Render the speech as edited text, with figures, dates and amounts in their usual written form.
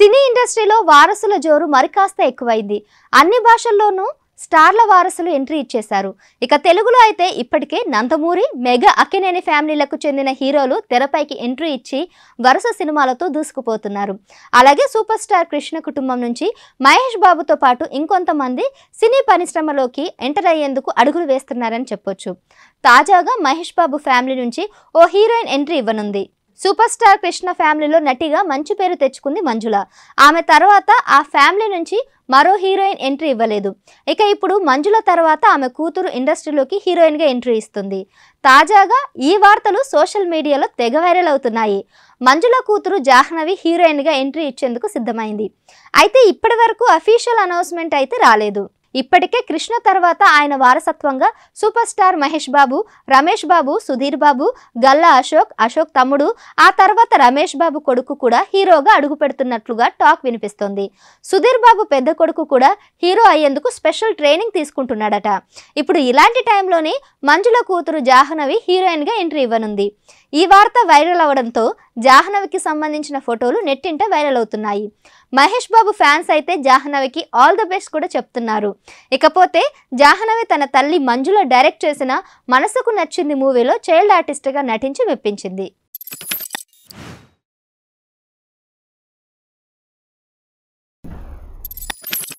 సినీ ఇండస్ట్రీలో వారసుల జోరు మరికాస్త ఎక్కువైంది. అన్ని భాషల్లోనూ స్టార్ల వారసులు ఎంట్రీ ఇచ్చేశారు. ఇక తెలుగులో అయితే ఇప్పటికే నందమూరి, మెగా అక్కినేని ఫ్యామిలీలకు చెందిన హీరోలు తెరపైకి ఎంట్రీ ఇచ్చి వరుస సినిమాలతో దూసుకుపోతున్నారు. అలాగే సూపర్ స్టార్ కృష్ణ కుటుంబం నుంచి మహేష్ బాబుతో పాటు ఇంకొంతమంది సినీ పరిశ్రమలోకి ఎంటర్ అయ్యేందుకు అడుగులు వేస్తున్నారని చెప్పొచ్చు. తాజాగా మహేష్ బాబు ఫ్యామిలీ నుంచి ఓ హీరోయిన్ ఎంట్రీ ఇవ్వనుంది. సూపర్ స్టార్ కృష్ణ ఫ్యామిలీలో నటిగా మంచి పేరు తెచ్చుకుంది మంజుల. ఆమె తర్వాత ఆ ఫ్యామిలీ నుంచి మరో హీరోయిన్ ఎంట్రీ ఇవ్వలేదు. ఇక ఇప్పుడు మంజుల తర్వాత ఆమె కూతురు ఇండస్ట్రీలోకి హీరోయిన్గా ఎంట్రీ ఇస్తుంది. తాజాగా ఈ వార్తలు సోషల్ మీడియాలో తెగ వైరల్ అవుతున్నాయి. మంజుల కూతురు జాహ్నవి హీరోయిన్గా ఎంట్రీ ఇచ్చేందుకు సిద్ధమైంది. అయితే ఇప్పటి వరకు అఫీషియల్ అనౌన్స్మెంట్ అయితే రాలేదు. ఇప్పటికే కృష్ణ తర్వాత ఆయన వారసత్వంగా సూపర్ స్టార్ మహేష్ బాబు, రమేష్ బాబు, సుధీర్ బాబు, గల్లా అశోక్ తమ్ముడు, ఆ తర్వాత రమేష్ బాబు కొడుకు కూడా హీరోగా అడుగు పెడుతున్నట్లుగా టాక్ వినిపిస్తోంది. సుధీర్ బాబు పెద్ద కొడుకు కూడా హీరో అయ్యేందుకు స్పెషల్ ట్రైనింగ్ తీసుకుంటున్నాడట. ఇప్పుడు ఇలాంటి టైంలోనే మంజుల కూతురు జాహ్నవి హీరోయిన్గా ఎంట్రీ ఇవ్వనుంది. ఈ వార్త వైరల్ అవడంతో జాహ్నవికి సంబంధించిన ఫోటోలు నెట్టింట వైరల్ అవుతున్నాయి. మహేష్ బాబు ఫ్యాన్స్ అయితే జాహ్నవికి ఆల్ ది బెస్ట్ కూడా చెప్తున్నారు. ఇకపోతే జాహ్నవి తన తల్లి మంజుల డైరెక్ట్ చేసిన మనసుకు నచ్చింది మూవీలో చైల్డ్ ఆర్టిస్ట్గా నటించి మెప్పించింది.